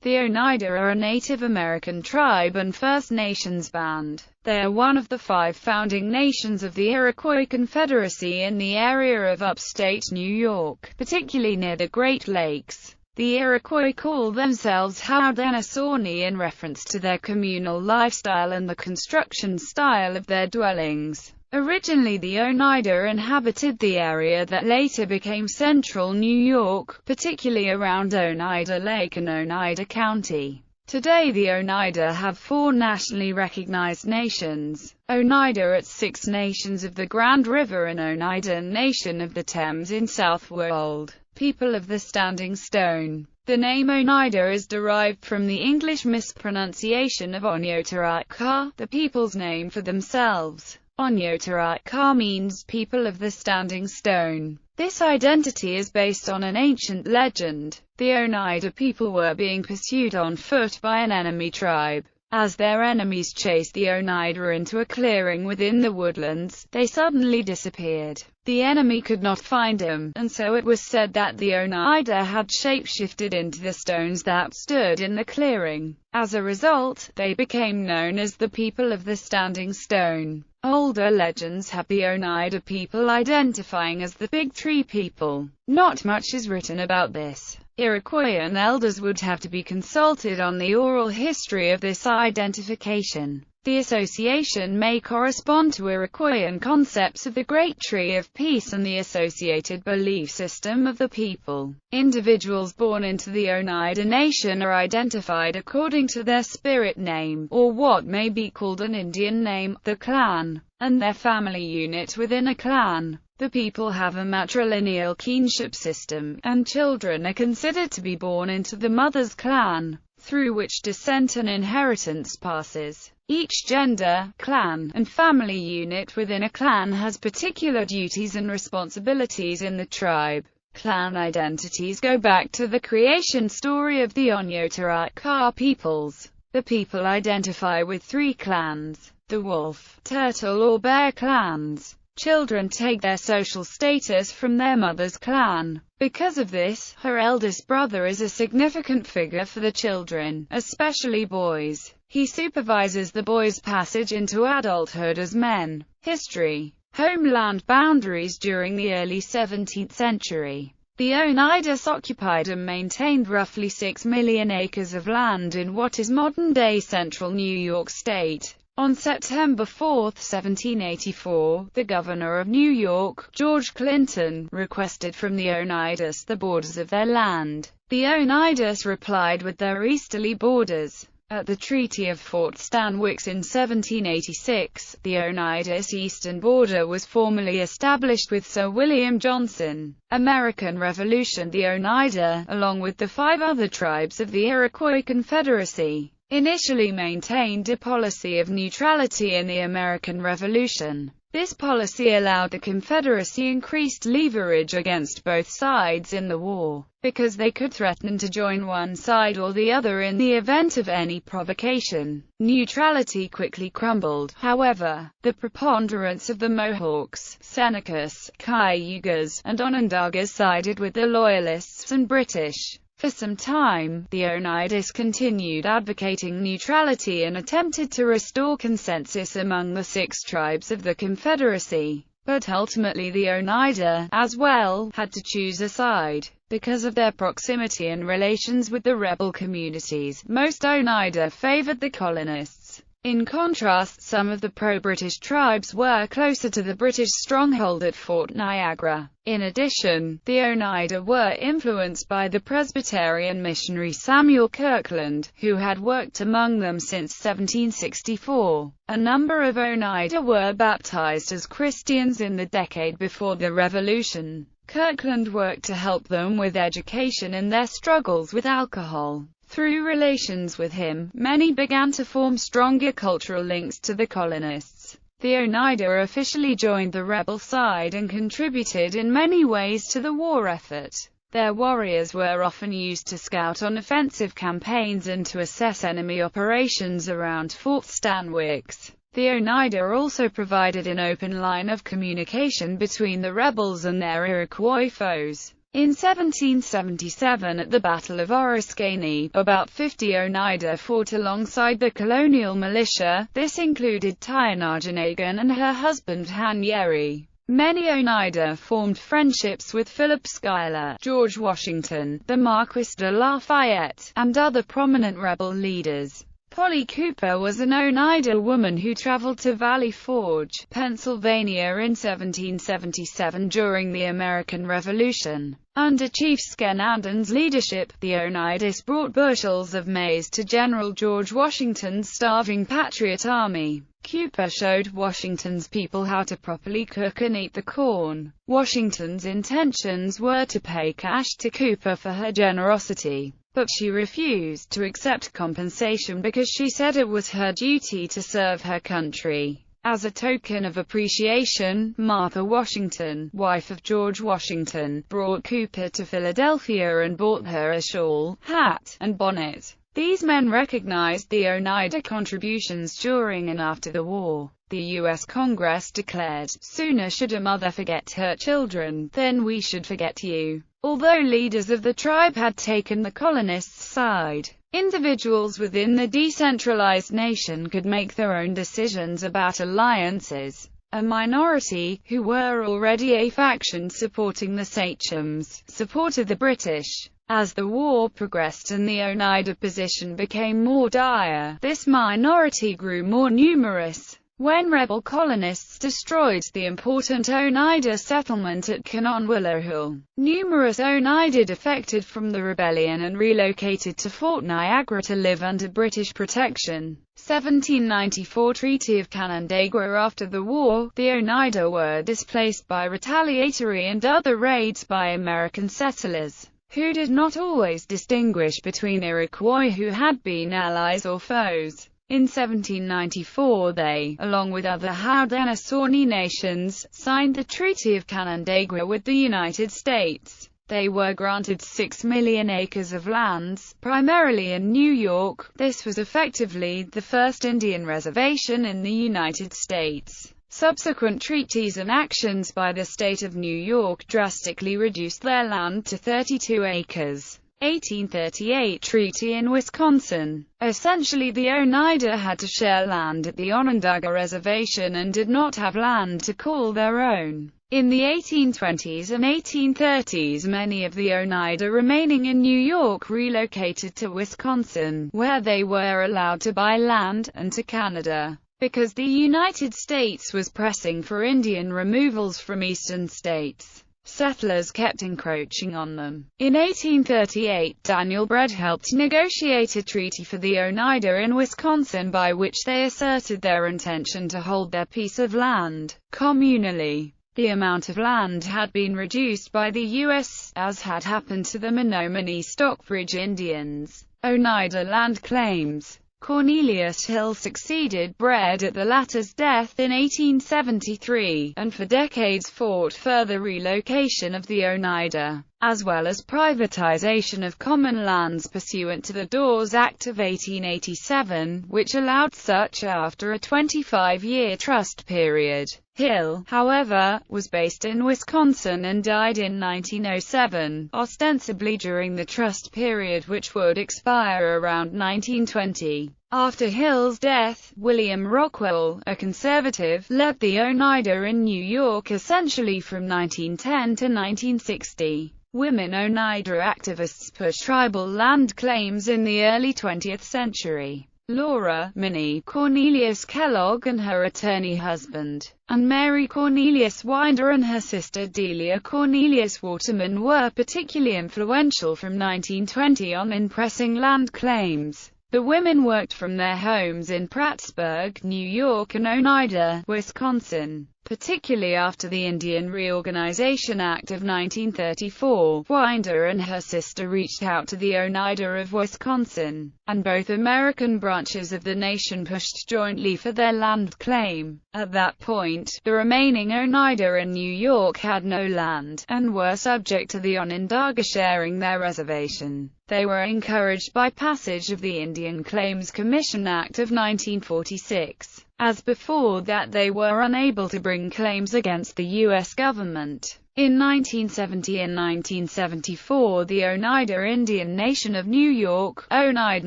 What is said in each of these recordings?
The Oneida are a Native American tribe and First Nations band. They are one of the 5 founding nations of the Iroquois Confederacy in the area of upstate New York, particularly near the Great Lakes. The Iroquois call themselves Haudenosaunee in reference to their communal lifestyle and the construction style of their dwellings. Originally the Oneida inhabited the area that later became central New York, particularly around Oneida Lake and Oneida County. Today the Oneida have 4 nationally recognized nations: Oneida at 6 Nations of the Grand River and Oneida Nation of the Thames in Southwold. People of the Standing Stone. The name Oneida is derived from the English mispronunciation of Onyotaraka, the people's name for themselves. Onyotaraka means people of the Standing Stone. This identity is based on an ancient legend. The Oneida people were being pursued on foot by an enemy tribe. As their enemies chased the Oneida into a clearing within the woodlands, they suddenly disappeared. The enemy could not find them, and so it was said that the Oneida had shapeshifted into the stones that stood in the clearing. As a result, they became known as the people of the Standing Stone. Older legends have the Oneida people identifying as the Big Tree people. Not much is written about this. Iroquoian elders would have to be consulted on the oral history of this identification. The association may correspond to Iroquoian concepts of the Great Tree of Peace and the associated belief system of the people. Individuals born into the Oneida Nation are identified according to their spirit name, or what may be called an Indian name, the clan, and their family unit within a clan. The people have a matrilineal kinship system, and children are considered to be born into the mother's clan, through which descent and inheritance passes. Each gender, clan, and family unit within a clan has particular duties and responsibilities in the tribe. Clan identities go back to the creation story of the Onyotaraka peoples. The people identify with 3 clans: the wolf, turtle or bear clans. Children take their social status from their mother's clan. Because of this, her eldest brother is a significant figure for the children, especially boys. He supervises the boys' passage into adulthood as men. History. Homeland boundaries during the early 17th century. The Oneidas occupied and maintained roughly 6 million acres of land in what is modern-day central New York State. On September 4, 1784, the governor of New York, George Clinton, requested from the Oneidas the borders of their land. The Oneidas replied with their easterly borders. At the Treaty of Fort Stanwix in 1786, the Oneidas eastern border was formally established with Sir William Johnson. American Revolution. The Oneida, along with the 5 other tribes of the Iroquois Confederacy, initially maintained a policy of neutrality in the American Revolution. This policy allowed the Confederacy increased leverage against both sides in the war, because they could threaten to join one side or the other in the event of any provocation. Neutrality quickly crumbled, however. The preponderance of the Mohawks, Senecas, Cayugas, and Onondagas sided with the Loyalists and British. For some time, the Oneidas continued advocating neutrality and attempted to restore consensus among the 6 tribes of the Confederacy. But ultimately the Oneida, as well, had to choose a side. Because of their proximity and relations with the rebel communities, most Oneida favored the colonists. In contrast, some of the pro-British tribes were closer to the British stronghold at Fort Niagara. In addition, the Oneida were influenced by the Presbyterian missionary Samuel Kirkland, who had worked among them since 1764. A number of Oneida were baptized as Christians in the decade before the Revolution. Kirkland worked to help them with education and their struggles with alcohol. Through relations with him, many began to form stronger cultural links to the colonists. The Oneida officially joined the rebel side and contributed in many ways to the war effort. Their warriors were often used to scout on offensive campaigns and to assess enemy operations around Fort Stanwix. The Oneida also provided an open line of communication between the rebels and their Iroquois foes. In 1777 at the Battle of Oriskany, about 50 Oneida fought alongside the colonial militia. This included Tionagenagan and her husband Hanyeri. Many Oneida formed friendships with Philip Schuyler, George Washington, the Marquis de Lafayette, and other prominent rebel leaders. Polly Cooper was an Oneida woman who traveled to Valley Forge, Pennsylvania in 1777 during the American Revolution. Under Chief Shenandoah's leadership, the Oneidas brought bushels of maize to General George Washington's starving Patriot Army. Cooper showed Washington's people how to properly cook and eat the corn. Washington's intentions were to pay cash to Cooper for her generosity, but she refused to accept compensation because she said it was her duty to serve her country. As a token of appreciation, Martha Washington, wife of George Washington, brought Cooper to Philadelphia and bought her a shawl, hat, and bonnet. These men recognized the Oneida contributions during and after the war. The U.S. Congress declared, "Sooner should a mother forget her children, than we should forget you." Although leaders of the tribe had taken the colonists' side, individuals within the decentralized nation could make their own decisions about alliances. A minority, who were already a faction supporting the sachems, supported the British. As the war progressed and the Oneida position became more dire, this minority grew more numerous. When rebel colonists destroyed the important Oneida settlement at Canandaigua, numerous Oneida defected from the rebellion and relocated to Fort Niagara to live under British protection. 1794 Treaty of Canandaigua. After the war, the Oneida were displaced by retaliatory and other raids by American settlers, who did not always distinguish between Iroquois who had been allies or foes. In 1794 they, along with other Haudenosaunee nations, signed the Treaty of Canandaigua with the United States. They were granted 6 million acres of lands, primarily in New York. This was effectively the first Indian reservation in the United States. Subsequent treaties and actions by the state of New York drastically reduced their land to 32 acres. 1838 Treaty in Wisconsin. Essentially the Oneida had to share land at the Onondaga Reservation and did not have land to call their own. In the 1820s and 1830s many of the Oneida remaining in New York relocated to Wisconsin, where they were allowed to buy land, and to Canada, because the United States was pressing for Indian removals from eastern states. Settlers kept encroaching on them. In 1838, Daniel Bread helped negotiate a treaty for the Oneida in Wisconsin by which they asserted their intention to hold their piece of land communally. The amount of land had been reduced by the U.S., as had happened to the Menominee Stockbridge Indians. Oneida land claims. Cornelius Hill succeeded Bread at the latter's death in 1873, and for decades fought further relocation of the Oneida, as well as privatization of common lands pursuant to the Dawes Act of 1887, which allowed such after a 25-year trust period. Hill, however, was based in Wisconsin and died in 1907, ostensibly during the trust period which would expire around 1920. After Hill's death, William Rockwell, a conservative, led the Oneida in New York essentially from 1910 to 1960. Women Oneida activists pushed tribal land claims in the early 20th century. Laura Minnie Cornelius Kellogg and her attorney husband, and Mary Cornelius Winder and her sister Delia Cornelius Waterman were particularly influential from 1920 on in pressing land claims. The women worked from their homes in Prattsburg, New York and Oneida, Wisconsin. Particularly after the Indian Reorganization Act of 1934, Winder and her sister reached out to the Oneida of Wisconsin, and both American branches of the nation pushed jointly for their land claim. At that point, the remaining Oneida in New York had no land, and were subject to the Onondaga sharing their reservation. They were encouraged by passage of the Indian Claims Commission Act of 1946. As before that, they were unable to bring claims against the U.S. government. In 1970 and 1974, the Oneida Indian Nation of New York, Oneida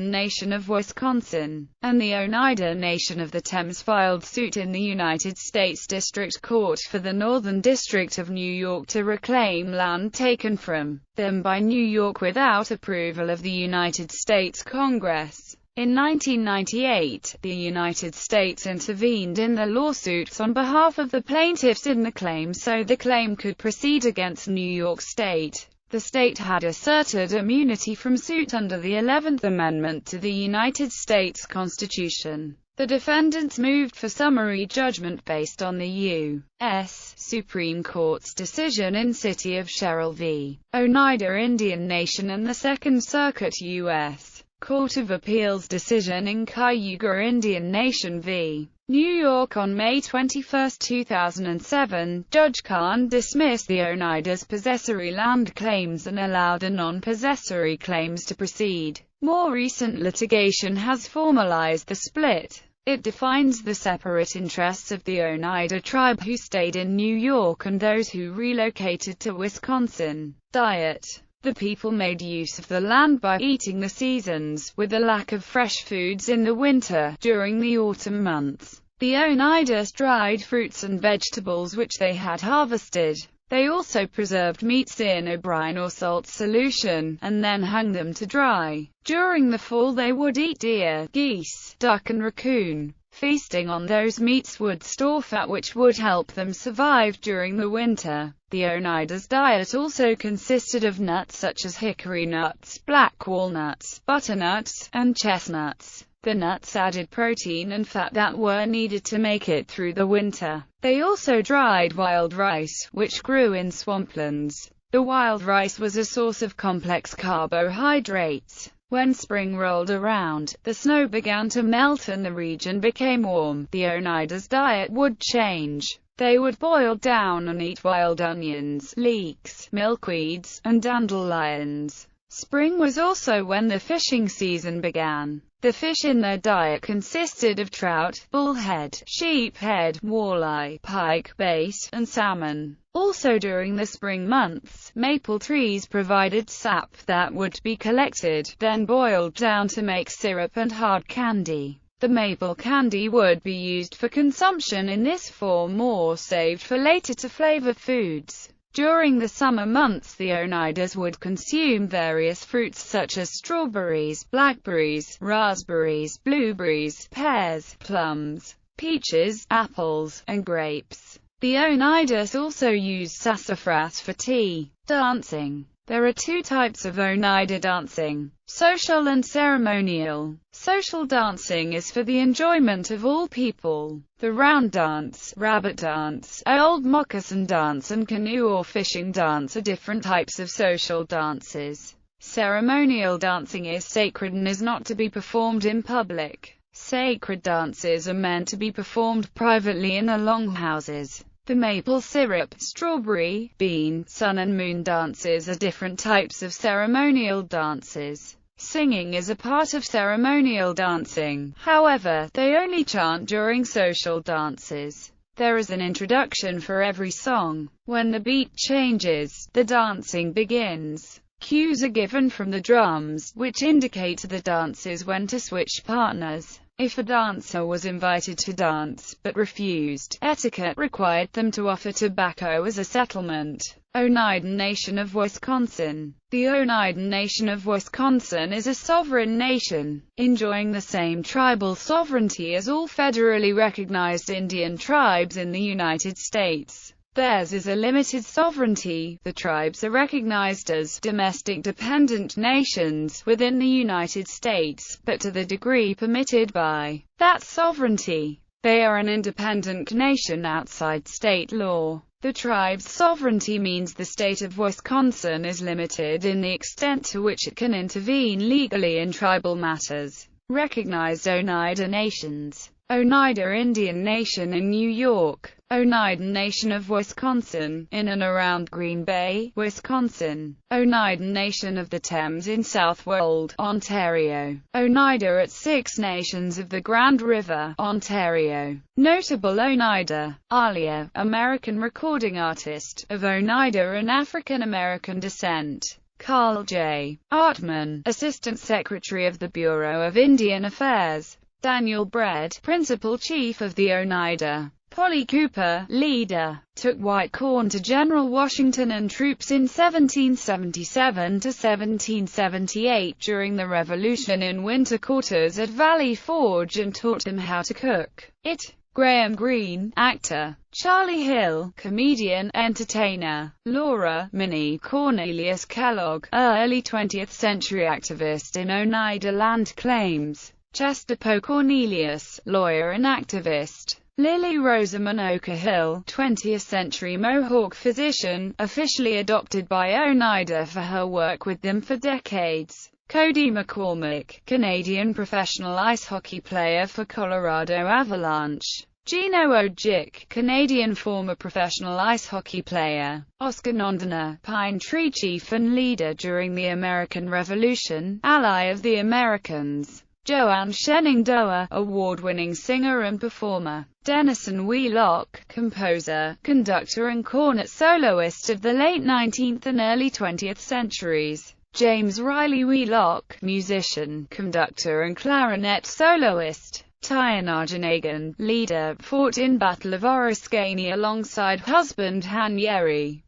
Nation of Wisconsin, and the Oneida Nation of the Thames filed suit in the United States District Court for the Northern District of New York to reclaim land taken from them by New York without approval of the United States Congress. In 1998, the United States intervened in the lawsuits on behalf of the plaintiffs in the claim so the claim could proceed against New York State. The state had asserted immunity from suit under the 11th Amendment to the United States Constitution. The defendants moved for summary judgment based on the U.S. Supreme Court's decision in City of Sherrill v. Oneida Indian Nation and the Second Circuit U.S. Court of Appeals decision in Cayuga Indian Nation v. New York on May 21, 2007. Judge Khan dismissed the Oneida's possessory land claims and allowed the non-possessory claims to proceed. More recent litigation has formalized the split. It defines the separate interests of the Oneida tribe who stayed in New York and those who relocated to Wisconsin. Diet. The people made use of the land by eating the seasons, with the lack of fresh foods in the winter. During the autumn months, the Oneidas dried fruits and vegetables which they had harvested. They also preserved meats in a brine or salt solution, and then hung them to dry. During the fall they would eat deer, geese, duck and raccoon. Feasting on those meats would store fat which would help them survive during the winter. The Oneida's diet also consisted of nuts such as hickory nuts, black walnuts, butternuts, and chestnuts. The nuts added protein and fat that were needed to make it through the winter. They also dried wild rice, which grew in swamplands. The wild rice was a source of complex carbohydrates. When spring rolled around, the snow began to melt and the region became warm. The Oneida's diet would change. They would boil down and eat wild onions, leeks, milkweeds, and dandelions. Spring was also when the fishing season began. The fish in their diet consisted of trout, bullhead, sheephead, walleye, pike, bass, and salmon. Also during the spring months, maple trees provided sap that would be collected, then boiled down to make syrup and hard candy. The maple candy would be used for consumption in this form or saved for later to flavor foods. During the summer months, the Oneidas would consume various fruits such as strawberries, blackberries, raspberries, blueberries, pears, plums, peaches, apples, and grapes. The Oneidas also used sassafras for tea. Dancing. There are two types of Oneida dancing: social and ceremonial. Social dancing is for the enjoyment of all people. The round dance, rabbit dance, old moccasin dance and canoe or fishing dance are different types of social dances. Ceremonial dancing is sacred and is not to be performed in public. Sacred dances are meant to be performed privately in the longhouses. The maple syrup, strawberry, bean, sun and moon dances are different types of ceremonial dances. Singing is a part of ceremonial dancing. However, they only chant during social dances. There is an introduction for every song. When the beat changes, the dancing begins. Cues are given from the drums, which indicate to the dancers when to switch partners. If a dancer was invited to dance, but refused, etiquette required them to offer tobacco as a settlement. Oneida Nation of Wisconsin. The Oneida Nation of Wisconsin is a sovereign nation, enjoying the same tribal sovereignty as all federally recognized Indian tribes in the United States. Theirs is a limited sovereignty. The tribes are recognized as domestic dependent nations within the United States, but to the degree permitted by that sovereignty. They are an independent nation outside state law. The tribe's sovereignty means the state of Wisconsin is limited in the extent to which it can intervene legally in tribal matters. Recognized Oneida nations. Oneida Indian Nation in New York, Oneida Nation of Wisconsin, in and around Green Bay, Wisconsin, Oneida Nation of the Thames in Southwold, Ontario, Oneida at Six Nations of the Grand River, Ontario. Notable Oneida: Alia, American recording artist, of Oneida and African-American descent. Carl J. Artman, Assistant Secretary of the Bureau of Indian Affairs. Daniel Bread, Principal Chief of the Oneida. Polly Cooper, leader, took white corn to General Washington and troops in 1777 to 1778 during the Revolution in winter quarters at Valley Forge and taught him how to cook it. Graham Greene, actor. Charlie Hill, comedian, entertainer. Laura Minnie Cornelius Kellogg, early 20th century activist in Oneida land claims. Chester Poe Cornelius, lawyer and activist. Lily Rosa Manoka Hill, 20th century Mohawk physician, officially adopted by Oneida for her work with them for decades. Cody McCormick, Canadian professional ice hockey player for Colorado Avalanche. Gino Ojic, Canadian former professional ice hockey player. Oscar Nondana, Pine Tree chief and leader during the American Revolution, ally of the Americans. Joanne Shenandoah, award-winning singer and performer. Denison Wheelock, composer, conductor and cornet soloist of the late 19th and early 20th centuries. James Riley Wheelock, musician, conductor and clarinet soloist. Tiana Janagan, leader, fought in Battle of Oriskany alongside husband Han Yeri.